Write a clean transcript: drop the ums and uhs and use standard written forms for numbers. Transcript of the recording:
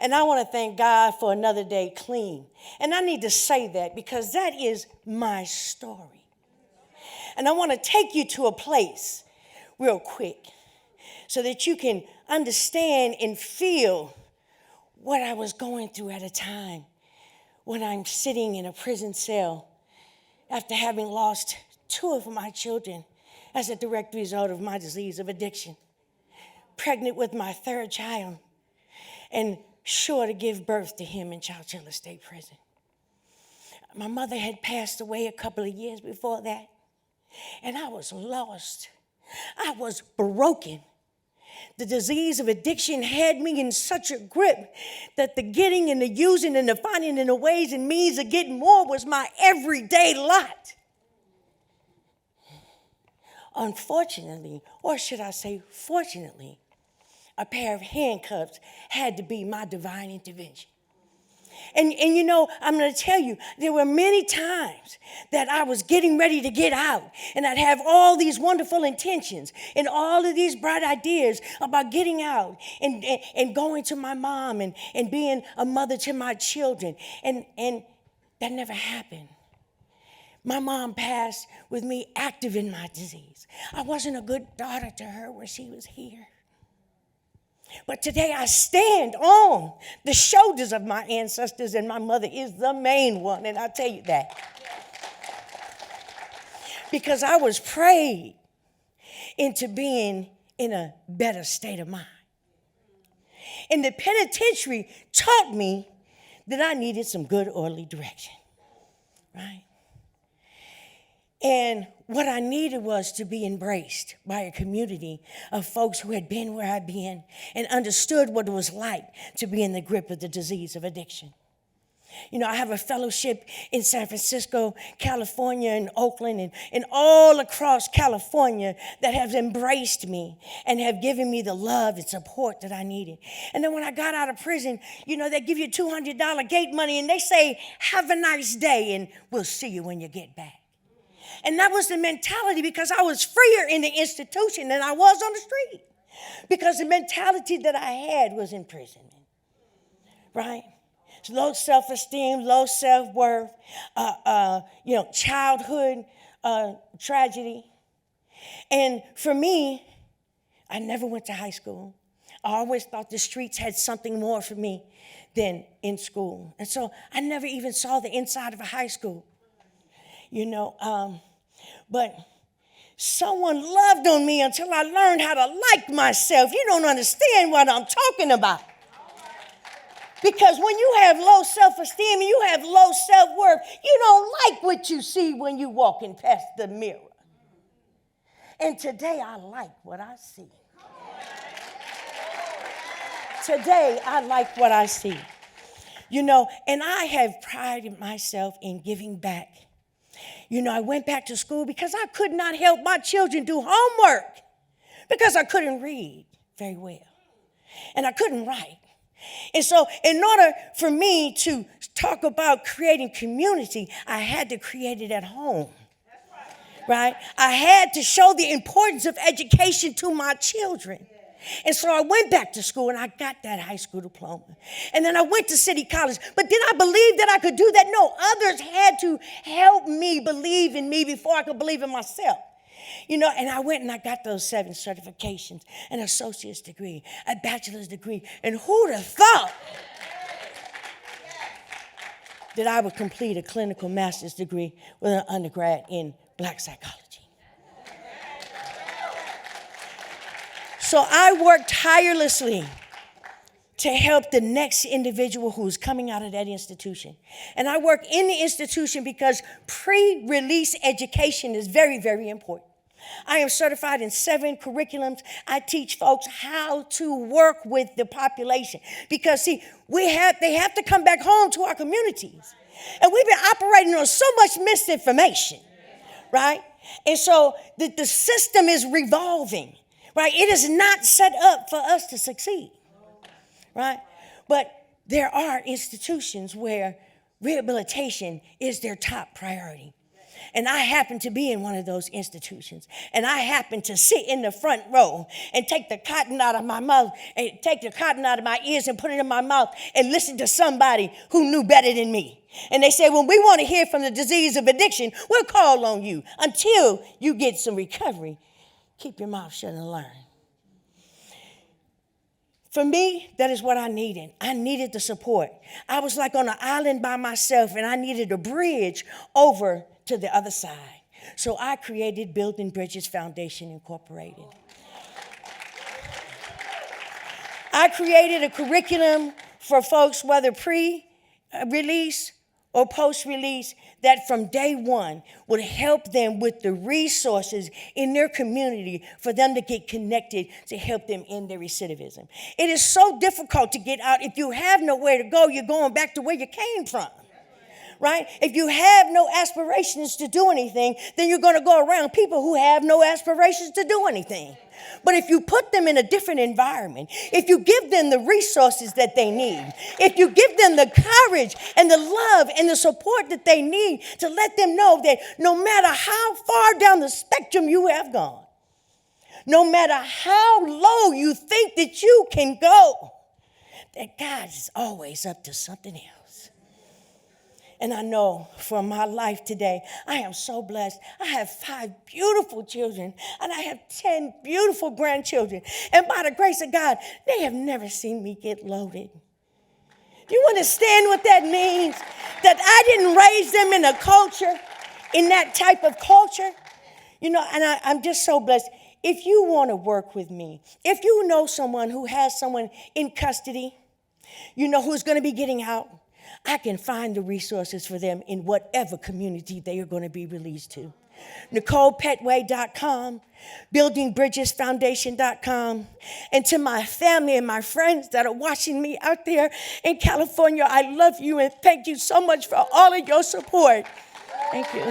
And I want to thank God for another day clean. And I need to say that because that is my story. And I want to take you to a place real quick so that you can understand and feel what I was going through at a time when I'm sitting in a prison cell after having lost 2 of my children as a direct result of my disease of addiction, pregnant with my 3rd child, and sure to give birth to him in Chowchilla State Prison. My mother had passed away a couple of years before that, and I was lost. I was broken. The disease of addiction had me in such a grip that the getting and the using and the finding and the ways and means of getting more was my everyday lot. Unfortunately, or should I say fortunately, a pair of handcuffs had to be my divine intervention. And you know, I'm going to tell you, there were many times that I was getting ready to get out, and I'd have all these wonderful intentions and all of these bright ideas about getting out and going to my mom and being a mother to my children. And that never happened. My mom passed with me active in my disease. I wasn't a good daughter to her when she was here. But today I stand on the shoulders of my ancestors, and my mother is the main one, and I'll tell you that. Because I was prayed into being in a better state of mind. And the penitentiary taught me that I needed some good orderly direction, right? And what I needed was to be embraced by a community of folks who had been where I'd been and understood what it was like to be in the grip of the disease of addiction. You know, I have a fellowship in San Francisco, California, and Oakland, and all across California that have embraced me and have given me the love and support that I needed. And then when I got out of prison, you know, they give you $200 gate money, and they say, have a nice day, and we'll see you when you get back. And that was the mentality, because I was freer in the institution than I was on the street. Because the mentality that I had was imprisonment, right? Low self-esteem, low self-worth, childhood tragedy. And for me, I never went to high school. I always thought the streets had something more for me than in school. And so I never even saw the inside of a high school. But someone loved on me until I learned how to like myself. You don't understand what I'm talking about. Because when you have low self-esteem and you have low self-worth, you don't like what you see when you walking past the mirror. And today I like what I see. Today I like what I see. And I have prided myself in giving back. I went back to school because I could not help my children do homework because I couldn't read very well and I couldn't write. And so in order for me to talk about creating community, I had to create it at home, right? I had to show the importance of education to my children. And so I went back to school and I got that high school diploma. And then I went to City College. But did I believe that I could do that? No, others had to help me believe in me before I could believe in myself. And I went and I got those 7 certifications, an associate's degree, a bachelor's degree. And who'd have thought that I would complete a clinical master's degree with an undergrad in black psychology? So I worked tirelessly to help the next individual who's coming out of that institution. And I work in the institution because pre-release education is very, very important. I am certified in 7 curriculums. I teach folks how to work with the population. Because, see, they have to come back home to our communities. And we've been operating on so much misinformation, right? And so the system is revolving. Right? It is not set up for us to succeed, right? But there are institutions where rehabilitation is their top priority. And I happened to be in one of those institutions. And I happened to sit in the front row and take the cotton out of my mouth and take the cotton out of my ears and put it in my mouth and listen to somebody who knew better than me. And they said, when we want to hear from the disease of addiction, we'll call on you until you get some recovery. Keep your mouth shut and learn. For me, that is what I needed. I needed the support. I was like on an island by myself, and I needed a bridge over to the other side. So I created Building Bridges Foundation Incorporated. I created a curriculum for folks, whether pre-release or post-release, that from day one would help them with the resources in their community for them to get connected to help them in their recidivism. It is so difficult to get out. If you have nowhere to go, you're going back to where you came from. Right? If you have no aspirations to do anything, then you're going to go around people who have no aspirations to do anything. But if you put them in a different environment, if you give them the resources that they need, if you give them the courage and the love and the support that they need to let them know that no matter how far down the spectrum you have gone, no matter how low you think that you can go, that God is always up to something else. And I know from my life today, I am so blessed. I have 5 beautiful children, and I have 10 beautiful grandchildren. And by the grace of God, they have never seen me get loaded. Do you understand what that means? That I didn't raise them in a culture, in that type of culture. You know, and I'm just so blessed. If you want to work with me, if you know someone who has someone in custody, you know who's going to be getting out, I can find the resources for them in whatever community they are going to be released to. NicholePettway.com, BuildingBridgesFoundation.com. And to my family and my friends that are watching me out there in California, I love you and thank you so much for all of your support. Thank you.